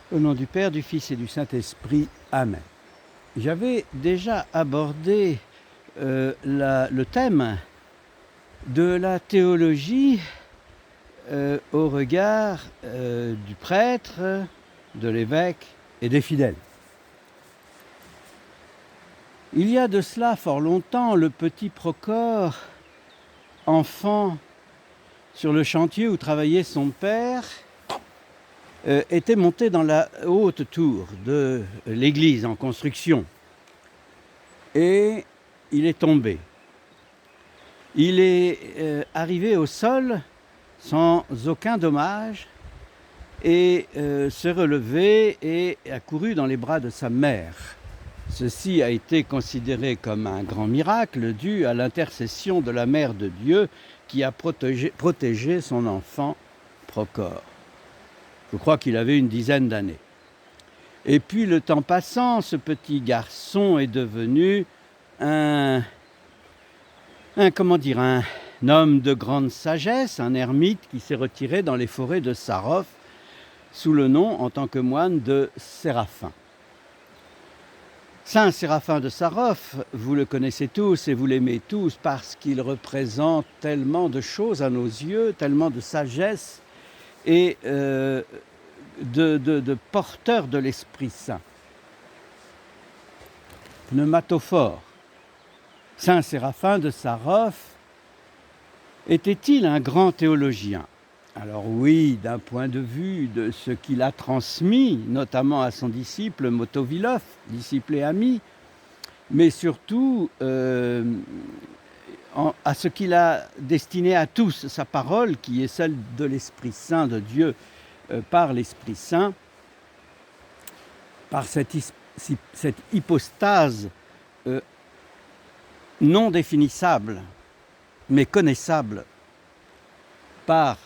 Au nom du Père, du Fils et du Saint-Esprit. Amen. J'avais déjà abordé le thème de la théologie au regard du prêtre, de l'évêque et des fidèles. Il y a de cela fort longtemps, le petit Procore, enfant sur le chantier où travaillait son père, était monté dans la haute tour de l'église en construction. Et il est tombé. Il est arrivé au sol sans aucun dommage et s'est relevé et a couru dans les bras de sa mère. Ceci a été considéré comme un grand miracle dû à l'intercession de la mère de Dieu qui a protégé son enfant Procore. Je crois qu'il avait une dizaine d'années. Et puis, le temps passant, ce petit garçon est devenu un homme de grande sagesse, un ermite qui s'est retiré dans les forêts de Sarov sous le nom, en tant que moine, de Séraphin. Saint Séraphin de Sarov, vous le connaissez tous et vous l'aimez tous parce qu'il représente tellement de choses à nos yeux, tellement de sagesse et de porteur de l'Esprit Saint. Pneumatophore. Saint Séraphin de Sarov était-il un grand théologien? Alors oui, d'un point de vue de ce qu'il a transmis, notamment à son disciple Motovilov, disciple et ami, mais surtout à ce qu'il a destiné à tous, sa parole qui est celle de l'Esprit Saint de Dieu par l'Esprit Saint, par cette hypostase non définissable, mais connaissable par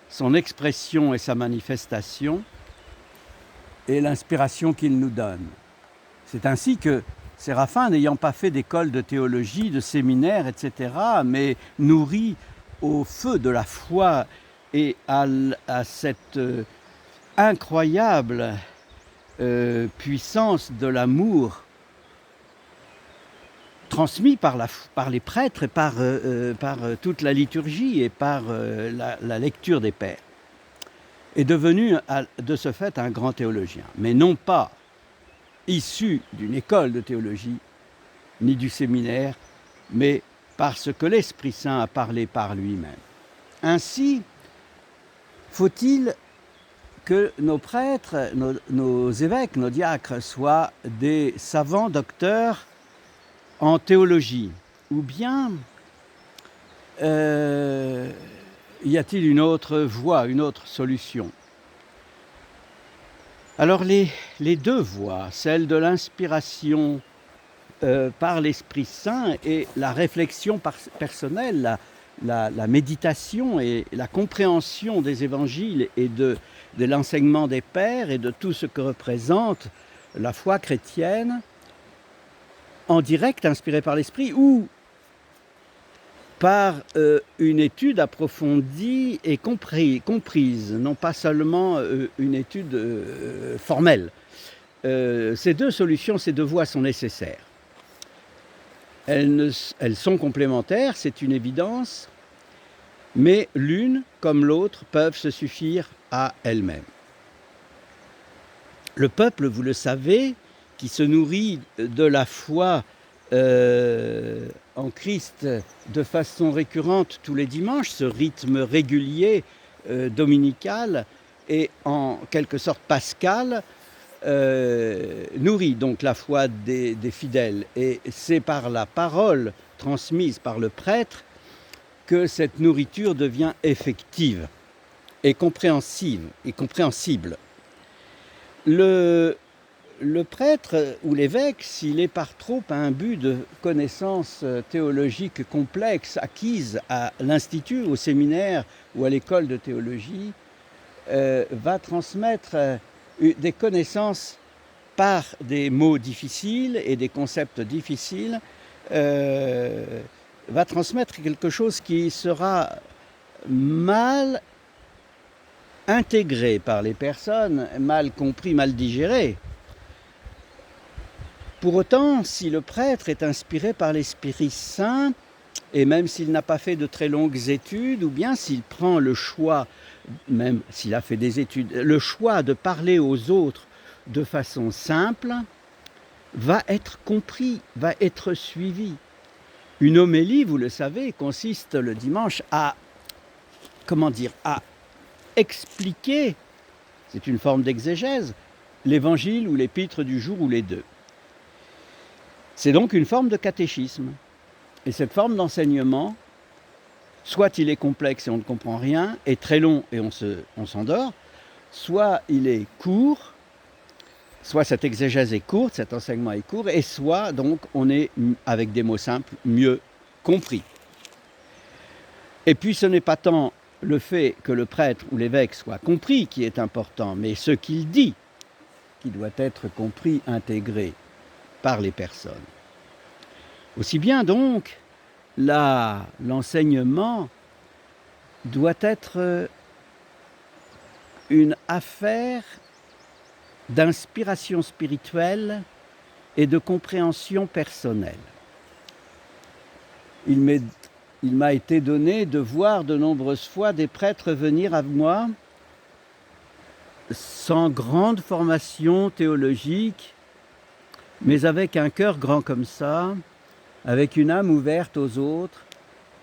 son expression et sa manifestation et l'inspiration qu'il nous donne. C'est ainsi que Séraphin, n'ayant pas fait d'école de théologie, de séminaire, etc., mais nourri au feu de la foi et à cette incroyable puissance de l'amour transmis par les prêtres et par toute la liturgie et par la lecture des pères, est devenu de ce fait un grand théologien, mais non pas issu d'une école de théologie, ni du séminaire, mais parce que l'Esprit Saint a parlé par lui-même. Ainsi, faut-il que nos prêtres, nos évêques, nos diacres soient des savants docteurs en théologie, ou bien y a-t-il une autre voie, une autre solution? Alors les deux voies, celle de l'inspiration par l'Esprit Saint et la réflexion personnelle, la méditation et la compréhension des évangiles et de l'enseignement des pères et de tout ce que représente la foi chrétienne, en direct, inspiré par l'Esprit, ou par une étude approfondie et comprise, non pas seulement une étude formelle. Ces deux solutions, ces deux voies sont nécessaires. Elles sont complémentaires, c'est une évidence, mais l'une comme l'autre peuvent se suffire à elles-mêmes. Le peuple, vous le savez, qui se nourrit de la foi en Christ de façon récurrente tous les dimanches, ce rythme régulier dominical et en quelque sorte pascal, nourrit donc la foi des fidèles. Et c'est par la parole transmise par le prêtre que cette nourriture devient effective et compréhensible. Le prêtre ou l'évêque, s'il est par trop imbu de connaissances théologiques complexes acquises à l'institut, au séminaire ou à l'école de théologie, va transmettre des connaissances par des mots difficiles et des concepts difficiles, va transmettre quelque chose qui sera mal intégré par les personnes, mal compris, mal digéré. Pour autant, si le prêtre est inspiré par l'Esprit Saint, et même s'il n'a pas fait de très longues études, ou bien s'il prend le choix, même s'il a fait des études, le choix de parler aux autres de façon simple, va être compris, va être suivi. Une homélie, vous le savez, consiste le dimanche à expliquer, c'est une forme d'exégèse, l'évangile ou l'épître du jour ou les deux. C'est donc une forme de catéchisme. Et cette forme d'enseignement, soit il est complexe et on ne comprend rien, et très long et on s'endort, soit il est court, soit cette exégèse est courte, cet enseignement est court, et soit donc on est, avec des mots simples, mieux compris. Et puis ce n'est pas tant le fait que le prêtre ou l'évêque soit compris qui est important, mais ce qu'il dit qui doit être compris, intégré par les personnes. Aussi bien donc, l'enseignement doit être une affaire d'inspiration spirituelle et de compréhension personnelle. Il m'a été donné de voir de nombreuses fois des prêtres venir à moi sans grande formation théologique, mais avec un cœur grand comme ça, avec une âme ouverte aux autres,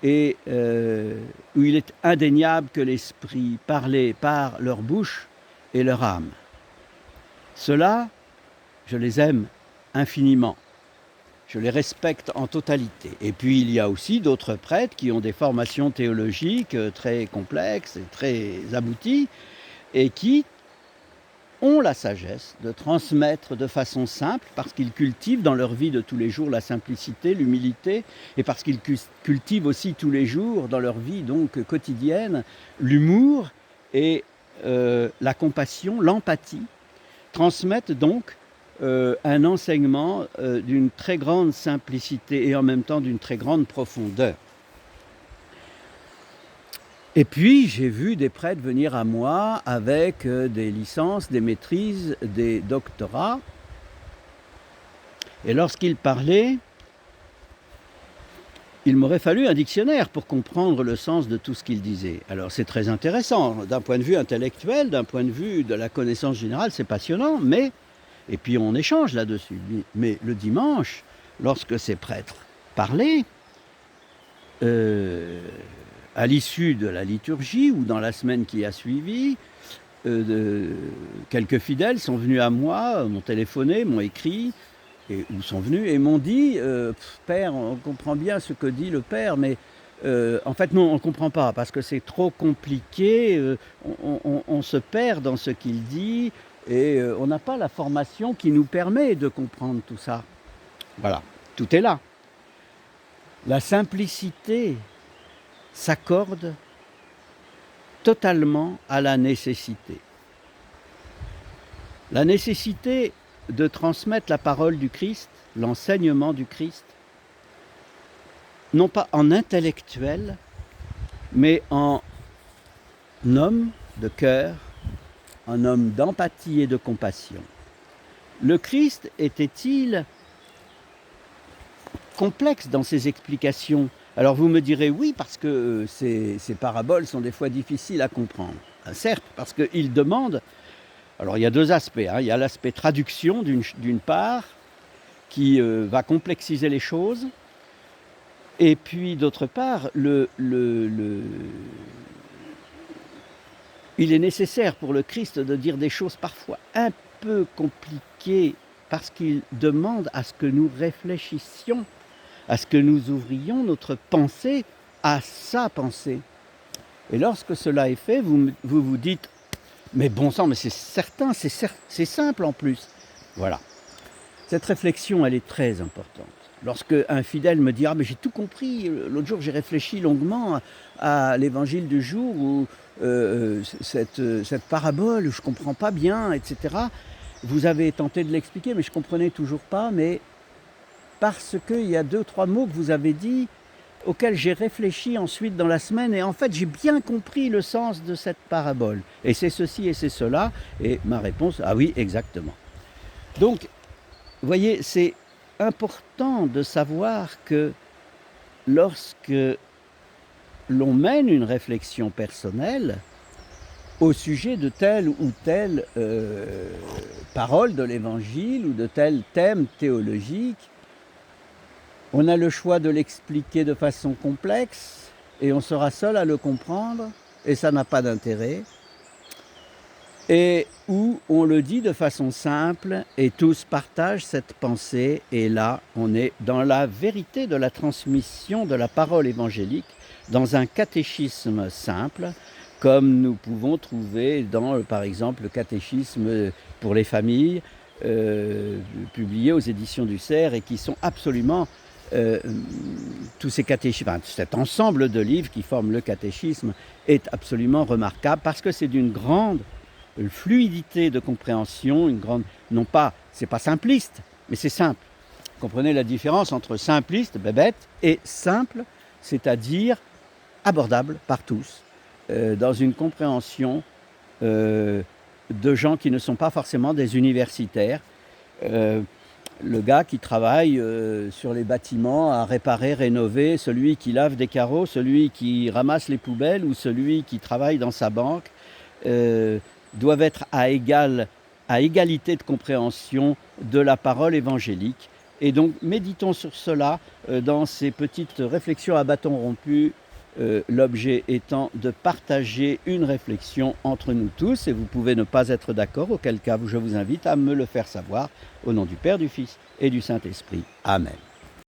et où il est indéniable que l'Esprit parlait par leur bouche et leur âme. Ceux-là, je les aime infiniment. Je les respecte en totalité. Et puis il y a aussi d'autres prêtres qui ont des formations théologiques très complexes et très abouties, et qui ont la sagesse de transmettre de façon simple, parce qu'ils cultivent dans leur vie de tous les jours la simplicité, l'humilité, et parce qu'ils cultivent aussi tous les jours dans leur vie donc quotidienne l'humour et la compassion, l'empathie, transmettent donc un enseignement d'une très grande simplicité et en même temps d'une très grande profondeur. Et puis, j'ai vu des prêtres venir à moi avec des licences, des maîtrises, des doctorats. Et lorsqu'ils parlaient, il m'aurait fallu un dictionnaire pour comprendre le sens de tout ce qu'ils disaient. Alors, c'est très intéressant. D'un point de vue intellectuel, d'un point de vue de la connaissance générale, c'est passionnant, mais... Et puis, on échange là-dessus. Mais le dimanche, lorsque ces prêtres parlaient, à l'issue de la liturgie ou dans la semaine qui a suivi, quelques fidèles sont venus à moi, m'ont téléphoné, m'ont écrit, ou sont venus et m'ont dit « Père, on comprend bien ce que dit le Père, mais en fait non, on ne comprend pas parce que c'est trop compliqué, on se perd dans ce qu'il dit et on n'a pas la formation qui nous permet de comprendre tout ça. » Voilà, tout est là. La simplicité s'accorde totalement à la nécessité. La nécessité de transmettre la parole du Christ, l'enseignement du Christ, non pas en intellectuel, mais en homme de cœur, en homme d'empathie et de compassion. Le Christ était-il complexe dans ses explications? Alors vous me direz oui, parce que ces paraboles sont des fois difficiles à comprendre. Certes, parce qu'il demande... Alors il y a deux aspects. Il y a l'aspect traduction d'une part, qui va complexiser les choses. Et puis d'autre part, il est nécessaire pour le Christ de dire des choses parfois un peu compliquées, parce qu'il demande à ce que nous réfléchissions, à ce que nous ouvrions notre pensée à sa pensée. Et lorsque cela est fait, vous vous dites « Mais bon sang, mais c'est certain, c'est simple en plus. » Voilà. Cette réflexion, elle est très importante. Lorsque un fidèle me dit « Ah, mais j'ai tout compris, l'autre jour j'ai réfléchi longuement à l'évangile du jour, ou cette parabole, je ne comprends pas bien, etc. » Vous avez tenté de l'expliquer, mais je ne comprenais toujours pas, mais... parce qu'il y a 2-3 mots que vous avez dit, auquel j'ai réfléchi ensuite dans la semaine, et en fait j'ai bien compris le sens de cette parabole. Et c'est ceci et c'est cela, et ma réponse, ah oui, exactement. Donc, vous voyez, c'est important de savoir que lorsque l'on mène une réflexion personnelle au sujet de telle ou telle parole de l'Évangile ou de tel thème théologique, on a le choix de l'expliquer de façon complexe et on sera seul à le comprendre et ça n'a pas d'intérêt, et où on le dit de façon simple et tous partagent cette pensée, et là on est dans la vérité de la transmission de la parole évangélique, dans un catéchisme simple, comme nous pouvons trouver dans, par exemple, le catéchisme pour les familles, publié aux éditions du Cerf, et qui sont absolument tous ces catéchismes, enfin, cet ensemble de livres qui forment le catéchisme est absolument remarquable parce que c'est d'une grande fluidité de compréhension, une grande, non pas, c'est pas simpliste, mais c'est simple. Comprenez la différence entre simpliste, bébête, et simple, c'est-à-dire abordable par tous, dans une compréhension de gens qui ne sont pas forcément des universitaires. Le gars qui travaille sur les bâtiments à réparer, rénover, celui qui lave des carreaux, celui qui ramasse les poubelles ou celui qui travaille dans sa banque doivent être à égalité de compréhension de la parole évangélique. Et donc méditons sur cela dans ces petites réflexions à bâton rompu, l'objet étant de partager une réflexion entre nous tous, et vous pouvez ne pas être d'accord, auquel cas je vous invite à me le faire savoir, au nom du Père, du Fils et du Saint-Esprit. Amen.